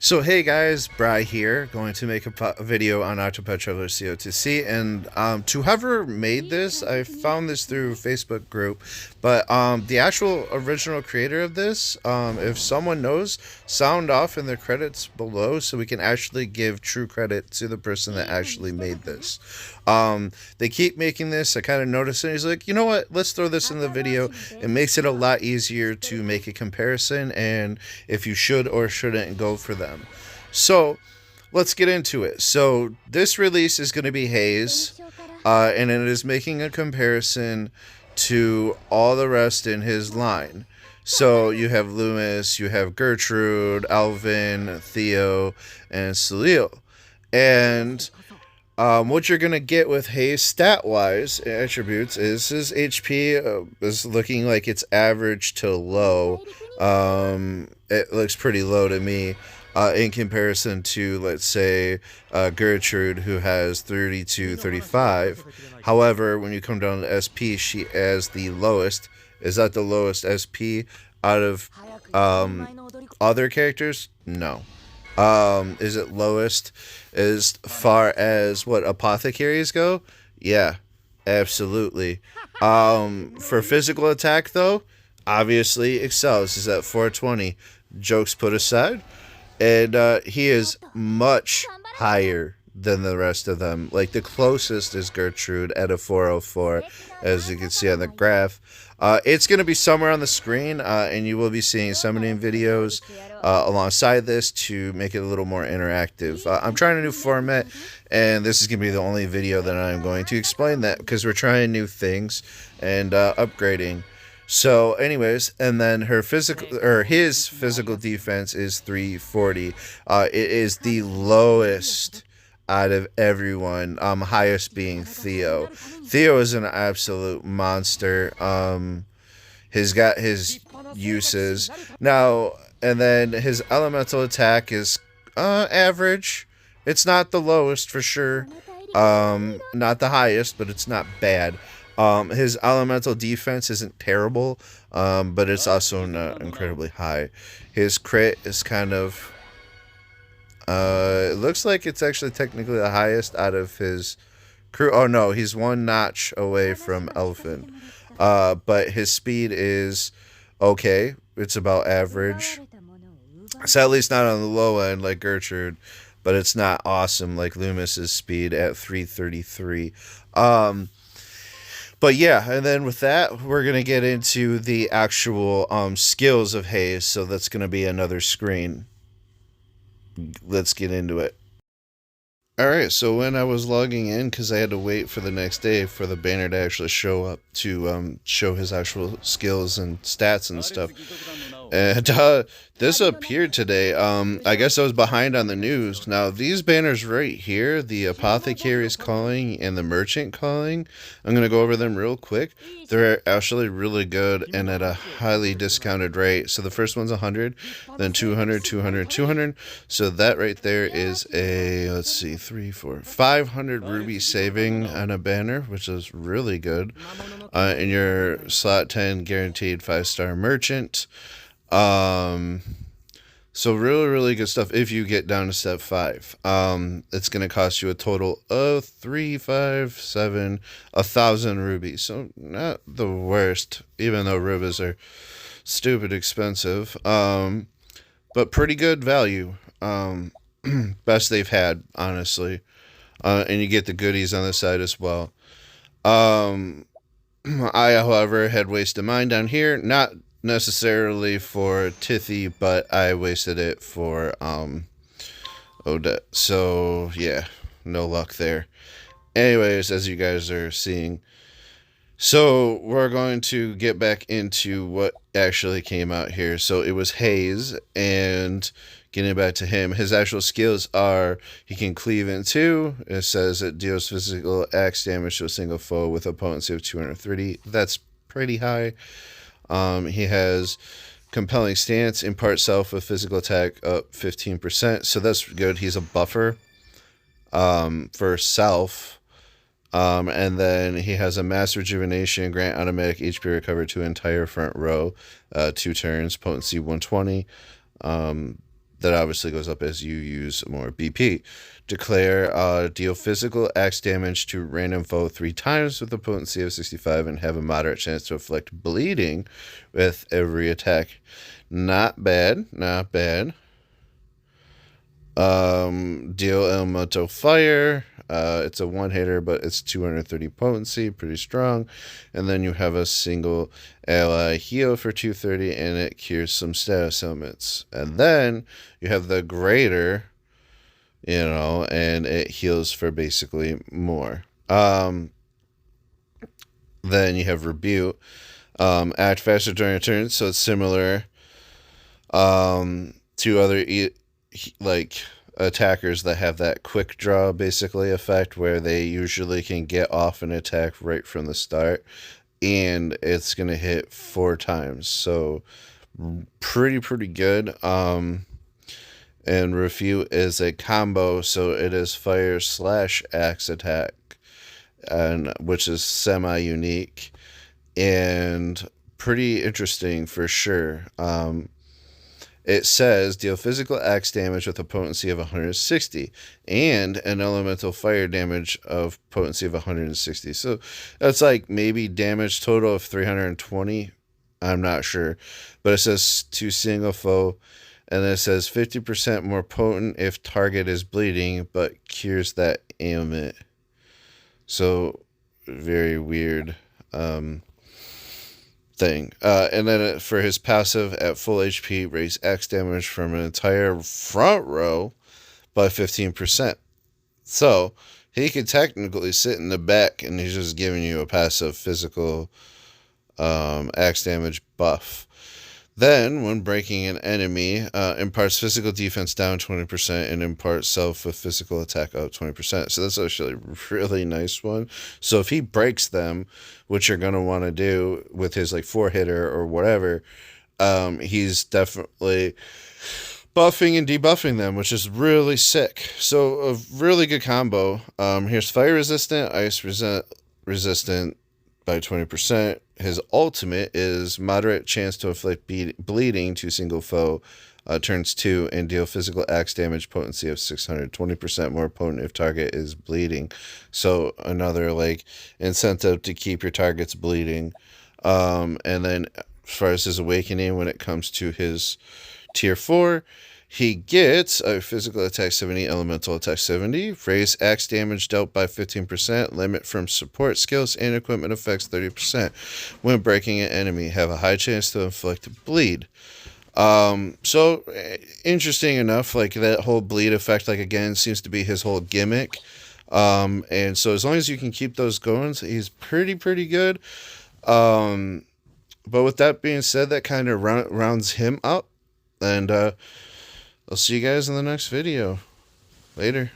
So hey guys, Bry here, going to make a video on Octopath Traveler Cotc, and to whoever made this, I found this through Facebook group, but the actual original creator of this, if someone knows, sound off in the credits below so we can actually give true credit to the person that actually made this. They keep making this, I kind of noticed it, he's like, you know what, let's throw this in the video. It makes it a lot easier to make a comparison, and if you should or shouldn't go for them. So let's get into it. So this release is going to be Haze, and it is making a comparison to all the rest in his line. So you have Loomis, you have Gertrude, Alvin, Theo, and Salil. And what you're going to get with Haze stat-wise attributes is his HP is looking like it's average to low. It looks pretty low to me in comparison to, let's say, Gertrude, who has 32, 35. However, when you come down to SP, she has the lowest. Is that the lowest SP out of other characters? No. Is it lowest as far as what apothecaries go? Yeah, absolutely. For physical attack though, obviously excels. Is at 420. Jokes put aside, and he is much higher than the rest of them. Like, the closest is Gertrude at a 404, as you can see on the graph. It's going to be somewhere on the screen, and you will be seeing summoning videos alongside this to make it a little more interactive. I'm trying a new format, and this is going to be the only video that I'm going to explain that, because we're trying new things and upgrading. So anyways, and then his physical defense is 340. It is the lowest out of everyone, highest being Theo. Theo is an absolute monster. He's got his uses now, and then his elemental attack is average. It's not the lowest for sure, not the highest, but it's not bad. His elemental defense isn't terrible, but it's also not incredibly high. His crit is kind of, it looks like it's actually technically the highest out of his crew. Oh no, he's one notch away from Elephant. But his speed is okay. It's about average. It's at least not on the low end like Gertrude, but it's not awesome like Loomis's speed at 333. But yeah, and then with that, we're going to get into the actual skills of Haze, so that's going to be another screen. Let's get into it. Alright, so when I was logging in, because I had to wait for the next day for the banner to actually show up to show his actual skills and stats and stuff. And this appeared today. I guess I was behind on the news. Now, these banners right here, the Apothecary's Calling and the Merchant Calling, I'm going to go over them real quick. They're actually really good and at a highly discounted rate. So the first one's 100, then 200, 200, 200. So that right there is a, let's see, 500 ruby saving on a banner, which is really good. In your slot 10 guaranteed 5-star merchant. So really good stuff if you get down to step 5. It's going to cost you a total of 1,000 rubies. So not the worst, even though rubies are stupid expensive. But pretty good value. Best they've had, honestly. And you get the goodies on the side as well. I, however, had wasted mine down here. Not necessarily for Tithy, but I wasted it for Odette. So yeah, no luck there. Anyways, as you guys are seeing, so we're going to get back into what actually came out here. So it was Haze, and getting back to him, his actual skills are he can cleave in 2. It says it deals physical axe damage to a single foe with a potency of 230. That's pretty high. He has compelling stance, impart self with physical attack up 15%. So that's good. He's a buffer for self. And then he has a mass rejuvenation, grant automatic HP recover to entire front row, 2 turns, potency 120. that obviously goes up as you use more BP. Declare deal physical axe damage to random foe 3 times with a potency of 65 and have a moderate chance to inflict bleeding with every attack. Not bad, not bad. Deal elemental fire. It's a one hitter, but it's 230 potency, pretty strong. And then you have a single ally heal for 230, and it cures some status ailments. And then you have the greater, and it heals for basically more. Then you have rebuke. Act faster during a turn, so it's similar to other attackers that have that quick draw basically effect where they usually can get off an attack right from the start, and it's gonna hit 4 times, so pretty good. And refute is a combo, so it is fire / axe attack, and which is semi unique and pretty interesting for sure. It says deal physical axe damage with a potency of 160 and an elemental fire damage of potency of 160. So that's like maybe damage total of 320. I'm not sure. But it says to single foe, and then it says 50% more potent if target is bleeding, but cures that ailment. So very weird. Thing. And then for his passive at full HP, raise X damage from an entire front row by 15%. So he could technically sit in the back and he's just giving you a passive physical X damage buff. Then, when breaking an enemy, imparts physical defense down 20% and imparts self with physical attack up 20%. So that's actually a really nice one. So if he breaks them, which you're going to want to do with his 4-hitter or whatever, he's definitely buffing and debuffing them, which is really sick. So a really good combo. Here's fire resistant, ice resistant by 20%. His ultimate is moderate chance to inflict bleeding to single foe, turns 2, and deal physical axe damage potency of 600, 20% more potent if target is bleeding. So another incentive to keep your targets bleeding. And then as far as his awakening, when it comes to his tier 4, he gets a physical attack 70, elemental attack 70, raise axe damage dealt by 15%, limit from support skills and equipment effects 30%. When breaking an enemy, have a high chance to inflict bleed. So interesting enough, that whole bleed effect, again, seems to be his whole gimmick. And so as long as you can keep those going, he's pretty good. But with that being said, that kind of rounds him up. And I'll see you guys in the next video. Later.